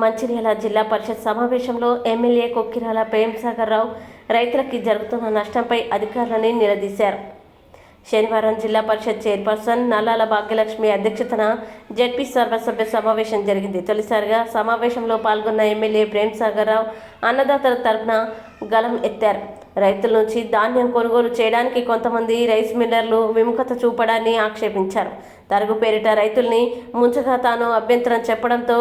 మంచిర్యాల జిల్లా పరిషత్ సమావేశంలో ఎమ్మెల్యే కొక్కిరాల ప్రేమ్సాగర్ రావు రైతులకి జరుగుతున్న నష్టంపై అధికారులని నిలదీశారు. శనివారం జిల్లా పరిషత్ చైర్పర్సన్ నల్లాల భాగ్యలక్ష్మి అధ్యక్షతన జెడ్పీ సర్వసభ్య సమావేశం జరిగింది. తొలిసారిగా సమావేశంలో పాల్గొన్న ఎమ్మెల్యే ప్రేమ్సాగర్ రావు అన్నదాతల తరపున గళం ఎత్తారు. రైతుల నుంచి ధాన్యం కొనుగోలు చేయడానికి కొంతమంది రైస్ మిల్లర్లు విముఖత చూపడాన్ని ఆక్షేపించారు. తరుగు పేరిట రైతుల్ని ముంచగా తాను అభ్యంతరం చెప్పడంతో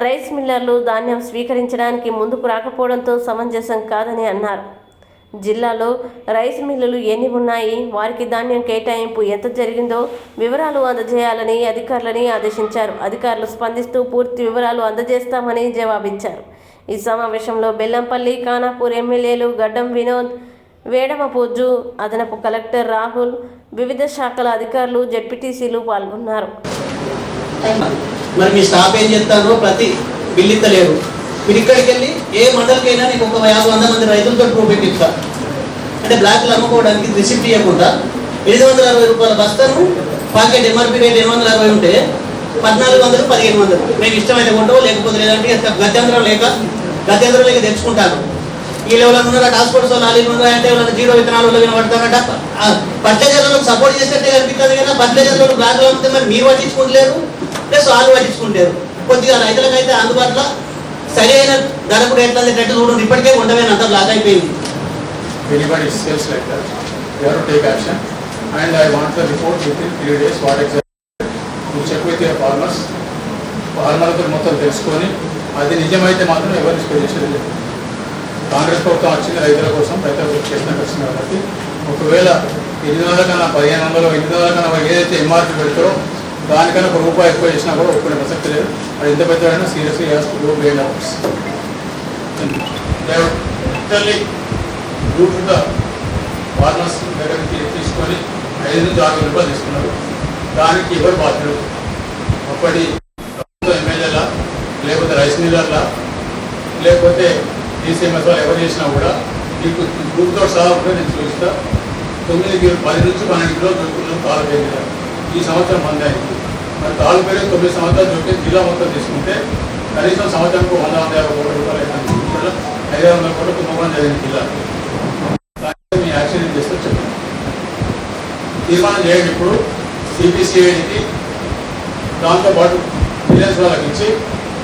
రైస్ మిల్లర్లు ధాన్యం స్వీకరించడానికి ముందుకు రాకపోవడంతో సమంజసం కాదని అన్నారు. జిల్లాలో రైస్ మిల్లులు ఎన్ని ఉన్నాయి, వారికి ధాన్యం కేటాయింపు ఎంత జరిగిందో వివరాలు అందజేయాలని అధికారులని ఆదేశించారు. అధికారులు స్పందిస్తూ పూర్తి వివరాలు అందజేస్తామని జవాబిచ్చారు. ఈ సమావేశంలో బెల్లంపల్లి, ఖానాపూర్ ఎమ్మెల్యేలు గడ్డం వినోద్, వేడమ పూజు, అదనపు కలెక్టర్ రాహుల్, వివిధ శాఖల అధికారులు, జెడ్పీటీసీలు పాల్గొన్నారు. మరి మీ స్టాఫ్ ఏం చేస్తారో ప్రతి బిల్లిత్తలేరు. మీరు ఇక్కడికి వెళ్ళి ఏ మండలికైనా నీకు ఒక 50-100 మంది రైతులతో ప్రూఫ్ పెట్టిస్తా అంటే బ్లాక్లు అమ్ముకోవడానికి రిసిప్ట్ ఇవ్వకుండా 760 రూపాయల బస్తాను పాకెట్ ఎంఆర్పీ రేట్ 860 ఉంటే 1400-1500 మేము ఇష్టమైతే కొంటావు, లేకపోతే లేదంటే గత్యంతరం లేక తెచ్చుకుంటారు. వీళ్ళు ఎవరైనా ఉన్నారా ట్రాన్స్పోర్ట్స్ వాళ్ళు ఆలీలు ఉన్నారంటే ఎవరైనా జీరో విత్తనాలు వినబడతారట. ఫర్టిలైజర్లకు సపోర్ట్ చేసేట్టే కనిపిస్తుంది కదా. ఫర్టిలైజర్లు బ్లాక్లో ఉంటే మరి మీరు పట్టించుకుంటలేరు, ప్లస్ వాళ్ళు పట్టించుకుంటారు. కొద్దిగా రైతులకైతే అందుబాటులో సరైన ధరకు రేట్లు అందేటట్టు చూడండి. ఇప్పటికే ఉండవేనా అంత బ్లాక్ అయిపోయింది. Anybody sells like that, you have to take action. And I want the report within 3 days. What exactly? You check with your farmers. ఫార్మర్తో మొత్తం తెలుసుకొని అది నిజమైతే మాత్రం ఎవరిని స్పెషల్ లేదు. కాంగ్రెస్ ప్రభుత్వం వచ్చింది రైతుల కోసం, రైతులకు చేసినట్టు వచ్చింది కాబట్టి ఒకవేళ 800 కన్నా 1500 800 కన్నా ఏదైతే ఎంఆర్పీ పెడతారో దానికన్నా ₹1 ఎక్కువ చేసినా కూడా ఒప్పుకునే ప్రసక్తి లేదు. అది ఎంత పెద్దదైనా seriously has to go behind hours. Farmers దగ్గరికి తీసుకొని 5 నుంచి 6 రూపాయలు తీసుకున్నారు. దానికి ఎవరు బాధ్యులు? అప్పటి ఎమ్మెల్యేలా, లేకపోతే రైస్ మిల్లర్లా, లేకపోతే డీసీఎంఎస్ వాళ్ళు ఎవరు చేసినా కూడా మీకు గ్రూప్తో సహా ఉంటే నేను చూపిస్తా. 10 నుంచి 12 కిలో దొరుకుతున్నాం తాళ పేరు. ఈ సంవత్సరం మంది అయింది. మరి తాళ పేరు 9 సంవత్సరాలు దొరికి జిల్లా మొత్తం తీసుకుంటే కనీసం సంవత్సరానికి 150 కోట్ల రూపాయలు అయితే 500 కోట్ల కుంభకోణం జరిగింది జిల్లా. మీ యాక్షన్ ఏం చేస్తే చెప్పండి, తీర్మానం చేయండి. ఇప్పుడు సిపిసిఐడికి దాంతోపాటు విజిలెన్స్ వాళ్ళకి ఇచ్చి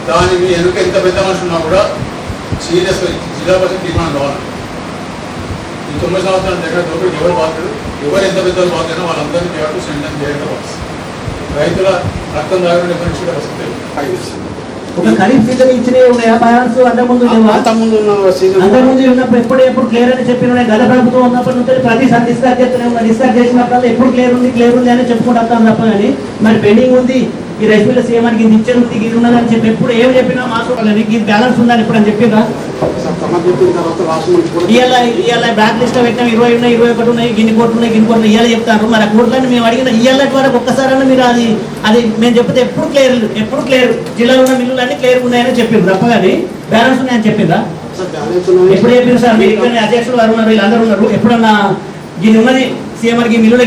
దాని మీ ఎందుకు ఎంత పెద్ద మనిషి ఉన్నా కూడా సీరియస్గా జిల్లా పరిషత్ తీర్మానం కావాలి. ఈ 9 సంవత్సరాల దగ్గర దొరికి ఎవరు బాధ్యుడు, ఎవరు ఎంత పెద్దలు బాధ్యత వాళ్ళందరినీ చేయాలి. సెంటర్ చేయడం బాధ్యత. రైతుల రక్తం దాగడం డిఫరెన్షియల్ వస్తుంది. ఒక ఖరీఫ్ సీజన్ ఇచ్చినవి ఉన్నాయా? ఫైనాన్స్ అంతకుముందు ఉన్నప్పుడు ఎప్పుడు క్లియర్ అని చెప్పిన గత ప్రభుత్వం ఉన్నప్పటి నుంచి ప్రతిసారి డిస్కస్ చేస్తూనే ఉన్నా. డిస్కస్ చేసినప్పుడు ఎప్పుడు క్లియర్ ఉంది అని చెప్పుకుంటూ వస్తాం తప్ప కానీ మరి పెండింగ్ ఉంది. ఈ రైస్ మిల్ సీఎంకి ఇది ఇచ్చేది ఉంది, ఇది ఉన్నదని చెప్పి ఎప్పుడు ఏం చెప్పినా మాట్లాడాలి. ఇది బ్యాలెన్స్ ఉందని ఇప్పుడు అని చెప్పిందా? ఇవాళ బ్లాక్ లిస్ట్ పెట్టినా 20 ఉన్నాయి, 21 ఉన్నాయి, గిన్ని కోట్లు ఇవాళ చెప్తారు. మరి ఆ కోట్లని మేము అడిగిన ఇవాళ వరకు ఒక్కసారైనా మీరు అది మేము చెప్తే ఎప్పుడు క్లియర్ జిల్లాలో ఉన్న మిల్లులు అన్ని క్లియర్ ఉన్నాయని చెప్పింది తప్ప కానీ బ్యాలెన్స్ ఉన్నాయని చెప్పిందా? ఎప్పుడు చెప్పింది సార్? మీరు ఇక్కడ అధ్యక్షులు వారు ఉన్నారు, వీళ్ళందరూ ఉన్నారు. ఎప్పుడన్నా దీని ఉన్నది సీఎంఆర్కి మిల్లులు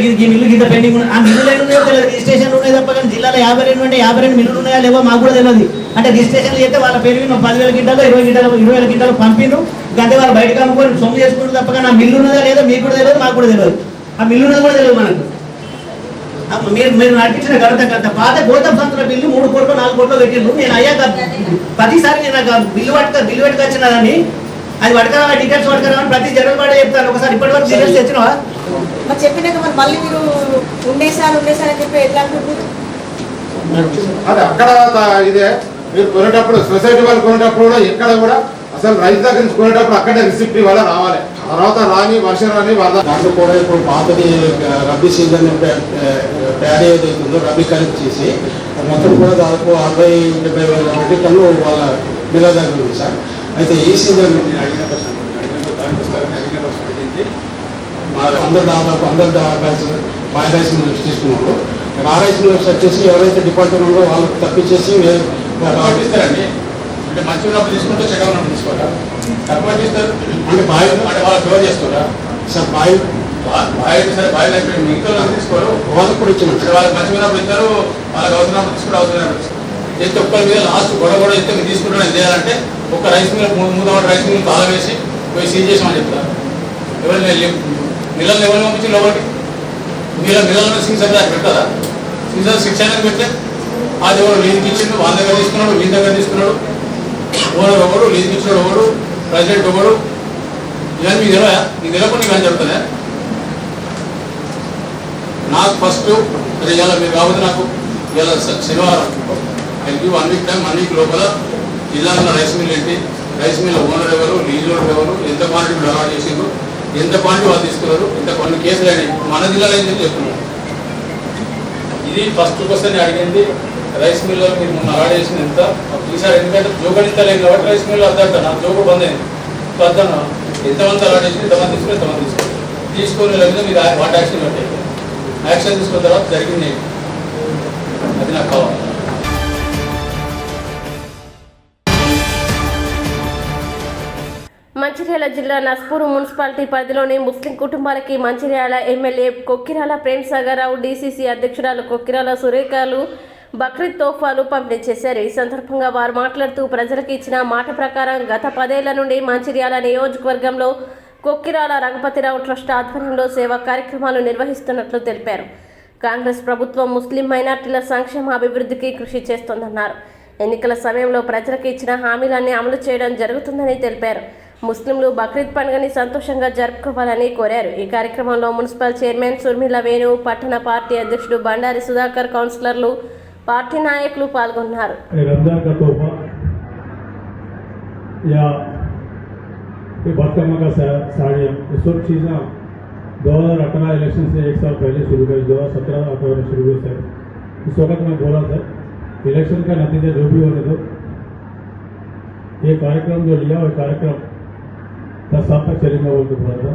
గిద్ద పెండింగ్ ఉన్నాయి. ఆ మిల్లులు ఎన్ని ఉన్నాయో తెలియదు, రిజిస్ట్రేషన్లు ఉన్నాయి తప్ప కానీ జిల్లాలో 52 అంటే 52 మిల్లులు ఉన్నాయా లేవో మాకు కూడా తెలియదు. అంటే రిజిస్ట్రేషన్లు చేస్తే వాళ్ళ పేరు 10,000 గింటలు 20,000 గింటలు పంపిణు గంటే వాళ్ళు బయటకు అమ్ముకొని సొమ్ము చేసుకుంటారు తప్ప కానీ ఆ మిల్లు ఉన్నదా లేదో మీకు కూడా తెలియదు, మాకు కూడా తెలియదు. ఆ మిల్లు ఉన్నది కూడా తెలియదు మనకు. మీరు నడిపించిన గత పాత గౌతమ్ సంతుల బిల్లు 3 కోట్లు 4 కోట్లు పెట్టిండ్రు. నేను అయ్యాక ప్రతిసారి నేను నాకు బిల్లు పట్టుకొచ్చినానని అది పట్టుకురా డీటెయిల్స్ పట్టుకురామని ప్రతి జనరల్ బాడీ చెప్తాను. ఒకసారి ఇప్పటి వరకు డీటెయిల్స్ తెచ్చినవా? మరి చెప్పినాక మరి మళ్ళీ మీరు ఉండేసారి అని చెప్పి ఎట్లా అంటున్నారు? అదే అక్కడ ఇదే మీరు కొనేటప్పుడు సొసైటీ వాళ్ళు కొనేటప్పుడు కూడా ఎక్కడ కూడా అసలు రైతు దగ్గర నుంచి కొనేటప్పుడు అక్కడే రిసిప్ట్ వల్ల రావాలి. తర్వాత వర్షం రాని వరద. దాంట్లో కూడా ఇప్పుడు పాతది రబీ సీజన్ ప్యాడీ ఏదైతుందో రబీ కలెక్ట్ చేసి మొత్తం కూడా దాదాపు 60-70 వేల మెట్రిక్ టన్నులు వాళ్ళ మిల్ల దగ్గర ఉంది సార్. అయితే ఈ సీజన్ అడిగిన అందరు దాదాపు బాయ్ రైస్ మిల్స్ తీసుకున్నారు. ఆ రైస్ మిల్స్ వచ్చేసి ఎవరైతే డిపార్ట్మెంట్ ఉందో వాళ్ళకి తప్పించేసి ఇస్తారండి. అంటే మంచి ఉన్నప్పుడు తీసుకుంటే చెడ్డ ఉన్నప్పుడు తీసుకోరా? తక్కువ చేస్తారు అంటే బాయ్ అంటే వాళ్ళు క్లోజ్ చేస్తారా సార్? బాయ్ అయితే సరే బాయ్ అయిపోయి మిగతా తీసుకోరు. వాళ్ళకి కూడా ఇచ్చిన వాళ్ళకి మంచి ఉన్నప్పుడు ఇస్తారు, వాళ్ళకి అవసరం తీసుకుంటే అవసరం చేస్తే ఒక్కరి మీద లాస్ట్ గొడవ చేస్తే మీరు తీసుకుంటారని చేయాలంటే ఒక రైస్ మిల్ 3 రైస్ మిల్ తాళం వేసి పోయి సీజ్ చేసామని చెప్తారు. ఎవరైనా మిల్లలు ఎవరు పంపించి లోపలికి మిల్లలను సీజర్ దాకా పెట్టారా? సీజర్ శిక్షణ పెడితే అది ఎవరు లీజుకి ఇచ్చిండు, వాళ్ళ దగ్గర తీసుకున్నాడు, వీళ్ళ దగ్గర తీసుకున్నాడు, ఓనర్ ఒకడు, లీజుకి ఇచ్చినాడు ఒకడు, ప్రెసిడెంట్ ఒకడు, ఇవన్నీ మీకు తెలియదా? మీకు తెలియకుండా ఇవన్నీ జరుగుతుందా? నాకు ఫస్ట్ అది ఇవాళ మీరు కాబట్టి నాకు ఇవాళ శనివారం എനിക്ക് 1 వీక్ టైం 1 వీక్ లోపల జిల్లాలో ఉన్న రైస్ మిల్ ఏంటి, రైస్ మిల్ ఓనర్ ఎవరు, లీజ్ ఓనర్ ఎవరు, ఎంత క్వాంటిటీ అలాట్ చేసిండ్రు, ఎంత క్వాంటిటీ వాళ్ళు తీసుకున్నారు, ఎంత కొన్ని కేసులు అయినాయి మన జిల్లాలో ఏం చెప్తున్నారు. ఇది ఫస్ట్ క్వశ్చన్ అడిగింది. రైస్ మిల్లో మీరు మొన్న అలాట్ చేసింది ఎంత ఈసారి, ఎందుకంటే జోగడిస్తలేదు కాబట్టి రైస్ మిల్ అద్దంట నా జోగు బంద్ అయింది. సో అద్దను ఎంతమంది అలాట్ చేసింది, ఎంతమంది తీసుకుని ఎంతమంది తీసుకునే లేదా మీరు వాటి యాక్షన్ పెట్టాయి. యాక్షన్ తీసుకున్న తర్వాత జరిగింది అది నాకు కావాలి. మంచిర్యాల జిల్లా నస్పూరు మున్సిపాలిటీ పరిధిలోని ముస్లిం కుటుంబాలకి మంచిర్యాల ఎమ్మెల్యే కొక్కిరాల ప్రేమ్సాగర్ రావు, డీసీసీ అధ్యక్షురాలు కొక్కిరాల సురేఖలు బక్రీద్ తోఫాలు పంపిణీ చేశారు. ఈ సందర్భంగా వారు మాట్లాడుతూ ప్రజలకు ఇచ్చిన మాట ప్రకారం గత 10 ఏళ్ల నుండి మంచిర్యాల నియోజకవర్గంలో కొక్కిరాల రఘుపతిరావు ట్రస్ట్ ఆధ్వర్యంలో సేవా కార్యక్రమాలు నిర్వహిస్తున్నట్లు తెలిపారు. కాంగ్రెస్ ప్రభుత్వం ముస్లిం మైనార్టీల సంక్షేమ అభివృద్ధికి కృషి చేస్తోందన్నారు. ఎన్నికల సమయంలో ప్రజలకు ఇచ్చిన హామీలన్నీ అమలు చేయడం జరుగుతుందని తెలిపారు. ముస్లింలు బక్రీద్ పండుగని సంతోషంగా జరుపుకోవాలని కోరారు. ఈ కార్యక్రమంలో మున్సిపల్ చైర్మన్ సుర్మిల వేణు, పట్టణ పార్టీ అధ్యక్షుడు బండారి సుధాకర్, కౌన్సిలర్లు, పార్టీ నాయకులు పాల్గొన్నారు. बकरमा का साड़ियाँ इस सब चीज़ें 2018 इलेक्शन से 1 साल पहले शुरू करी, 2017-18 में शुरू हुई सर. इस वक्त मैं बोला था इलेक्शन का नतीजा जो भी होने दो, ये कार्यक्रम जो लिया वो कार्यक्रम 10 साल तक चलेगा बोल के बोला था.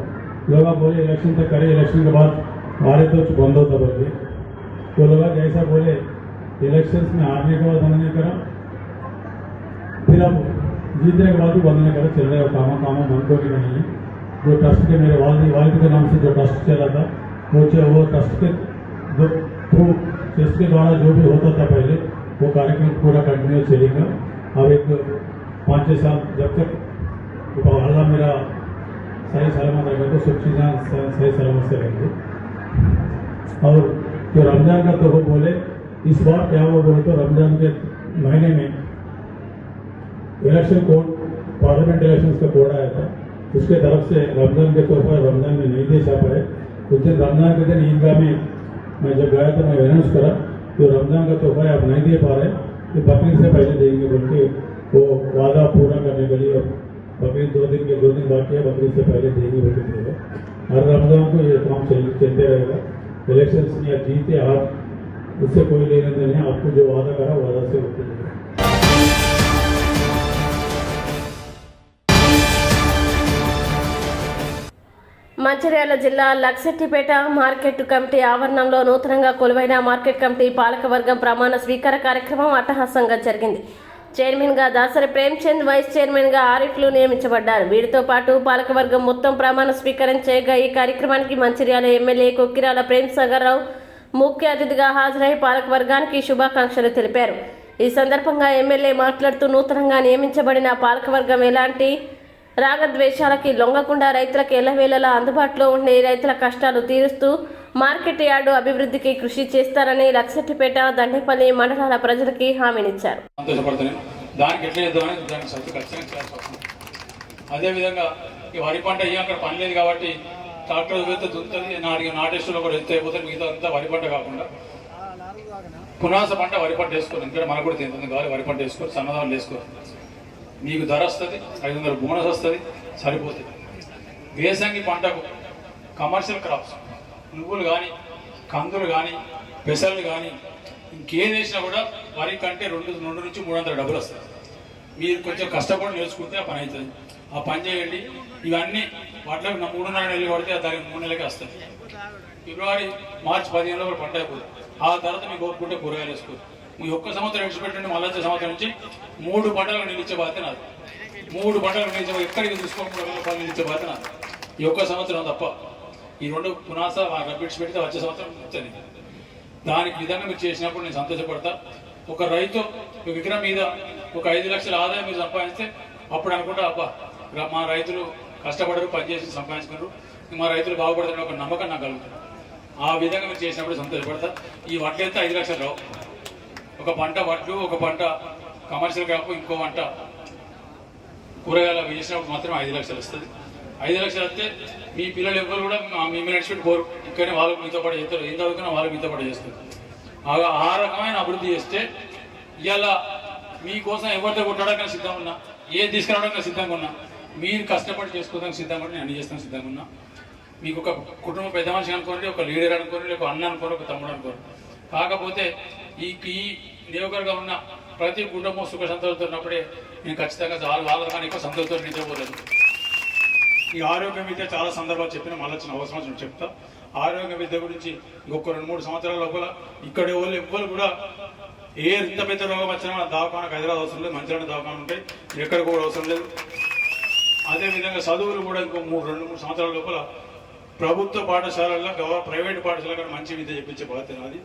लोग बोले इलेक्शन तक करें, इलेक्शन के बाद हमारे तो बंद होता बोल के. तो लोग ऐसा बोले इलेक्शन में हारने के बाद बंद नहीं करा, फिर अब जीतने के बाद भी बंद नहीं करा, चल रहे काम बंद को भी नहीं है. जो ट्रस्ट के मेरे वालिद के नाम से जो ट्रस्ट चला था वो ट्रस्ट के थ्रू ट्रस्ट के द्वारा जो भी होता था पहले वो कार्यक्रम पूरा कंटिन्यू चलेगा. अब एक 5-6 साल जब तक अल्लाह मेरा सही सलामत रहेगा तो सब चीज़ें सही सलामत से रहेंगे. और जो रमज़ान का तो वो बोले इस बार क्या वो बोले तो रमज़ान के महीने में इलेक्शन कोड, पार्लियामेंट इलेक्शन का कोड आया था, उसके तरफ से रमज़ान के तौर पर रमज़ान में नहीं दे छापा है. उस दिन रमज़ान के दिन ईदगाह में मैं जब गया तो मैं अनाउंस करा तो रमज़ान का तोहफा आप नहीं दे पा रहे तो बकरीद से पहले देंगे बोल के वो वादा पूरा करने के लिए. बकरीद 2 दिन बाकी है, बकरीद से पहले देंगे बोल के देगा. हर रमज़ान को ये काम चलते रहेगा. इलेक्शन या जीते हार उससे कोई लेना देना है. आपको जो वादा करा वादा से होते रहेगा. మంచిర్యాల జిల్లా లక్సెట్టిపేట మార్కెట్ కమిటీ ఆవరణంలో నూతనంగా కొలువైన మార్కెట్ కమిటీ పాలకవర్గం ప్రమాణ స్వీకార కార్యక్రమం అట్టహాసంగా జరిగింది. చైర్మన్గా దాసరి ప్రేమ్చంద్, వైస్ చైర్మన్గా ఆరిఫ్లు నియమించబడ్డారు. వీరితో పాటు పాలకవర్గం మొత్తం ప్రమాణ స్వీకారం చేయగా ఈ కార్యక్రమానికి మంచిర్యాల ఎమ్మెల్యే కొక్కిరాల ప్రేమ్సాగర్ రావు ముఖ్య అతిథిగా హాజరై పాలకవర్గానికి శుభాకాంక్షలు తెలిపారు. ఈ సందర్భంగా ఎమ్మెల్యే మాట్లాడుతూ నూతనంగా నియమించబడిన పాలకవర్గం ఎలాంటి రాగద్వేషాలకి లొంగకుండా రైతులకు ఎల్లవేళలా అందుబాటులో ఉండే రైతుల కష్టాలు తీరుస్తూ మార్కెట్ యార్డు అభివృద్ధికి కృషి చేస్తారని లక్సెట్టిపేట, దండేపల్లి మండలాల ప్రజలకి హామీనిచ్చారు. అదేవిధంగా ఈ వరి పంట అక్కడ పని లేదు కాబట్టి ట్రాక్టర్ వేస్తే దుంతుంది, నాటేశ్వరంలో కూడా ఎత్తు అయిపోతుంది. మిగతా అంతా వరి పంట కాకుండా పునాస పంట వరి పంట వేసుకోరు. ఎందుకంటే మనకు కూడా తింటుంది కావాలి, వరి పంట వేసుకోరు, సన్నదాలు వేసుకోరు. మీకు ధర వస్తుంది, 500 బోనస్ వస్తుంది, సరిపోతుంది. వేసంగి పంటకు కమర్షియల్ క్రాప్స్, నువ్వులు కానీ, కందులు కానీ, పెసర్లు కానీ ఇంకేం వేసినా కూడా వరి కంటే 2 నుంచి 300 డబ్బులు వస్తుంది. మీరు కొంచెం కష్టపడి నేర్చుకుంటే ఆ పని అవుతుంది. ఆ పని చేయండి. ఇవన్నీ వాటిలో 3.5 నెలలు పడితే దానికి 3 నెలలకే వస్తుంది. ఫిబ్రవరి, మార్చి 15 కూడా పంట అయిపోతుంది. ఆ తర్వాత మీకు ఒప్పుకుంటే కూరగాయలు వేసుకోరు. మీ ఒక్క సంవత్సరం విడిచిపెట్టండి, మళ్ళీ వచ్చే సంవత్సరం నుంచి 3 పంటలకు నిలిచే బాధ్యత నాది. 3 పంటలకు నిలిచే, ఎక్కడికి తీసుకోకుండా నిలిచే బాధ్యత నాది. ఈ ఒక్క సంవత్సరం తప్ప ఈ 2 పునాస విడిచిపెడితే వచ్చే సంవత్సరం వచ్చేది. దానికి విధంగా మీరు చేసినప్పుడు నేను సంతోషపడతా. ఒక రైతు ఒక ఎకరం మీద ఒక 5 లక్షల ఆదాయం మీరు సంపాదిస్తే అప్పుడు అనుకుంటా అబ్బా మా రైతులు కష్టపడరు పనిచేసి సంపాదించుకున్నారు, మా రైతులు బాగుపడుతున్న ఒక నమ్మకం నాకు కలుగుతుంది. ఆ విధంగా మీరు చేసినప్పుడు సంతోషపడతా. ఈ వడ్లు ఎంత 5 లక్షలు రావు. ఒక పంట వడ్లు, ఒక పంట కమర్షియల్ క్రాప్, ఇంకో పంట కూరగాయలు వేసినప్పుడు మాత్రం 5 లక్షలు వస్తుంది. 5 లక్షలు వస్తే మీ పిల్లలు ఎవరు కూడా మిమ్మల్ని నడిచిపెట్టి పోరు, ఇక్కడనే వాళ్ళు మీతో పాటు చేస్తారు, ఏం చదువుకున్నా వాళ్ళు మీతో పాటు చేస్తారు. ఆ రకమైన అభివృద్ధి చేస్తే ఇవాళ మీకోసం ఎవరితో కొట్టడానికి సిద్ధంగా ఉన్నా, ఏది తీసుకురావడానికి సిద్ధంగా ఉన్నా, మీరు కష్టపడి చేసుకోవడానికి సిద్ధంగా ఉన్నా, నేను అన్ని చేస్తాను సిద్ధంగా ఉన్నా. మీకు ఒక కుటుంబ పెద్ద మనిషి అనుకోండి, ఒక లీడర్ అనుకోండి, ఒక అన్న అనుకోండి, ఒక తమ్ముడు అనుకోండి. కాకపోతే ఈ నియోజకవర్గంగా ఉన్న ప్రతి కుటుంబం సుఖ సంతోషంతో ఉన్నప్పుడే నేను ఖచ్చితంగా వాళ్ళకన్నా ఎక్కువ సంతోషంతో నిద్రపోలేదు. ఈ ఆరోగ్య విద్య చాలా సందర్భాలు చెప్పిన మళ్ళీ వచ్చిన అవసరం చెప్తా. ఆరోగ్య విద్య గురించి ఇంకొక 2-3 సంవత్సరాల లోపల ఇక్కడ వాళ్ళు ఎవ్వరు కూడా ఇంత పెద్ద రోగం వచ్చినా మన దవాఖానకు హైదరాబాద్ అవసరం లేదు, మంచిగా దవాఖాన ఉంటాయి, ఎక్కడ కూడా అవసరం లేదు. అదేవిధంగా చదువులు కూడా ఇంకో 2-3 సంవత్సరాల లోపల ప్రభుత్వ పాఠశాలల్లో ప్రైవేట్ పాఠశాలలో మంచి విద్య చెప్పించే బాధ్యత నాది.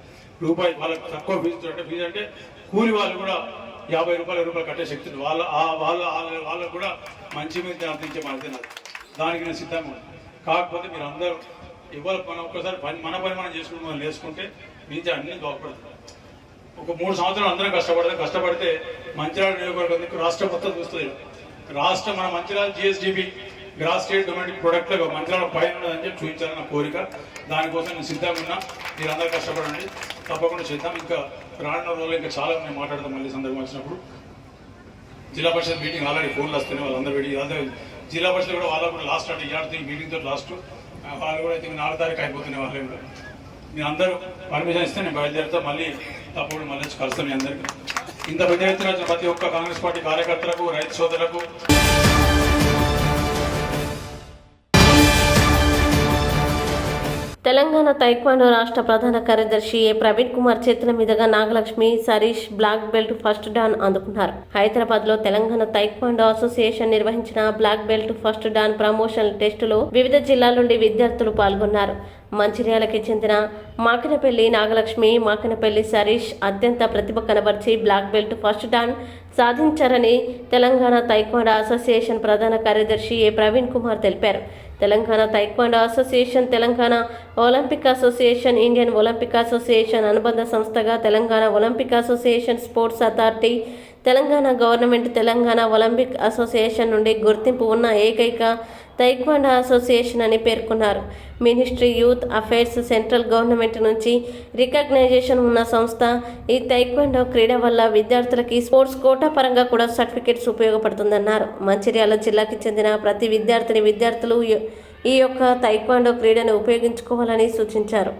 రూపాయి వాళ్ళకి తక్కువ ఫీజు అంటే కూలి వాళ్ళు కూడా 50 రూపాయలు కట్టే శక్తి వాళ్ళకు కూడా మంచి విద్య అందించే బాధ్యత నాది. దానికి నేను సిద్ధంగా ఉన్నాను. కాకపోతే మీరు అందరూ ఇవాళ మనం ఒక్కసారి మన పని మనం చేసుకుంటే మిగతా అన్ని బాగుపడుతుంది. ఒక 3 సంవత్సరాలు అందరం కష్టపడితే మంచిర్యాల నియోజకవర్గం రాష్ట్రం మొత్తం చూస్తుంది. రాష్ట్రం మన Mancherial GSDP gross state domestic ప్రొడక్ట్లో మంచిర్యాల పైన ఉన్నదని చెప్పి చూపించాలని నా కోరిక. దానికోసం నేను సిద్ధంగా ఉన్నా. మీరు అందరూ కష్టపడండి, తప్పకుండా చేద్దాం. ఇంకా రానున్న రోజుల్లో ఇంకా చాలా నేను మాట్లాడతాం. మళ్ళీ సందర్భం వచ్చినప్పుడు జిల్లా పరిషత్ మీటింగ్ ఆల్రెడీ ఫోన్లు వస్తున్నాయి, వాళ్ళందరూ జిల్లా పరిషత్ కూడా వాళ్ళకు కూడా లాస్ట్ అంటే ఈ మీటింగ్తో లాస్ట్ వాళ్ళు కూడా అయితే 4 తారీఖు అయిపోతున్నాయి. వాళ్ళు కూడా మీరు అందరూ పర్మిషన్ ఇస్తే నేను బయలుదేరుతా. మళ్ళీ తప్పుడు మళ్ళీ కలుస్తాను మీ అందరికీ. ఇంత పెద్ద ఎత్తున ప్రతి ఒక్క కాంగ్రెస్ పార్టీ కార్యకర్తలకు, రైతు సోదరులకు తెలంగాణ తైక్వాండో రాష్ట్ర ప్రధాన కార్యదర్శి ఏ ప్రవీణ్ కుమార్ చేతుల మీదుగా Nagalakshmi Sarish black belt first dan అందుకున్నారు. హైదరాబాద్ లో తెలంగాణ తైక్వాండో అసోసియేషన్ నిర్వహించిన black belt first dan promotion టెస్టులో వివిధ జిల్లాల నుండి విద్యార్థులు పాల్గొన్నారు. మంచిర్యాలకి చెందిన మాకినపల్లి నాగలక్ష్మి, మాకినపల్లి సరీష్ అత్యంత ప్రతిభ కనబర్చి బ్లాక్ బెల్ట్ ఫస్ట్ డాన్ సాధించారని తెలంగాణ తైక్వాండో అసోసియేషన్ ప్రధాన కార్యదర్శి ఏ ప్రవీణ్ కుమార్ తెలిపారు. Telangana taekwondo association, Telangana Olympic association, Indian Olympic association అనుబంధ సంస్థగా Telangana Olympic association, sports authority, Telangana government, Telangana Olympic association నుండి గుర్తింపు ఉన్న ఏకైక తైక్వాండో అసోసియేషన్ అని పేర్కొన్నారు. Ministry youth affairs, central government నుంచి రికగ్నైజేషన్ ఉన్న సంస్థ. ఈ తైక్వాండో క్రీడ వల్ల విద్యార్థులకి స్పోర్ట్స్ కోటా పరంగా కూడా సర్టిఫికేట్స్ ఉపయోగపడుతుందన్నారు. మంచిర్యాల జిల్లాకి చెందిన ప్రతి విద్యార్థులు ఈ యొక్క తైక్వాండో క్రీడను ఉపయోగించుకోవాలని సూచించారు.